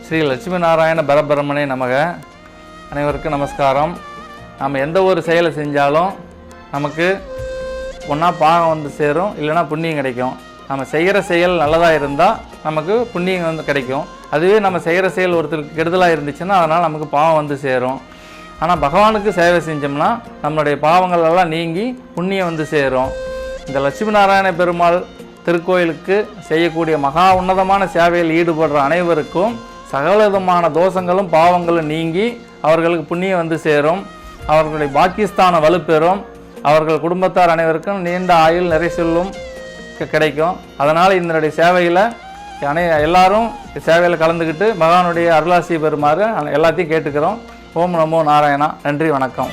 ஸ்ரீ லட்சுமி நாராயண பரபிரமனே நமக. அனைவருக்கும் நமஸ்காரம். நம்ம எந்த ஒரு செயலை செஞ்சாலும் நமக்கு ஒன்றா பாகம் வந்து சேரும், இல்லைனா புண்ணியம் கிடைக்கும். நம்ம செய்கிற செயல் நல்லதாக இருந்தால் நமக்கு புண்ணியம் வந்து கிடைக்கும். அதுவே நம்ம செய்கிற செயல் ஒருத்தருக்கு கெடுதலாக இருந்துச்சுன்னா அதனால் நமக்கு பாவம் வந்து சேரும். ஆனால் பகவானுக்கு சேவை செஞ்சோம்னா நம்மளுடைய பாவங்கள் எல்லாம் நீங்கி புண்ணியம் வந்து சேரும். இந்த லட்சுமி நாராயண பெருமாள் திருக்கோயிலுக்கு செய்யக்கூடிய மகா உன்னதமான சேவையில் ஈடுபடுற அனைவருக்கும் சகல விதமான தோஷங்களும் பாவங்களும் நீங்கி அவர்களுக்கு புண்ணியம் வந்து சேரும். அவர்களுடைய பாக்கியஸ்தானம் வலுப்பெறும். அவர்கள் குடும்பத்தார் அனைவருக்கும் நீண்ட ஆயுள் நிறை செல்லும் கிடைக்கும். அதனால் இதனுடைய சேவையில் எல்லாரும் சேவையில் கலந்துக்கிட்டு பகவானுடைய அருளாசி பெறுமாறு எல்லாத்தையும் கேட்டுக்கிறோம். ஓம் நமோ நாராயணா. நன்றி, வணக்கம்.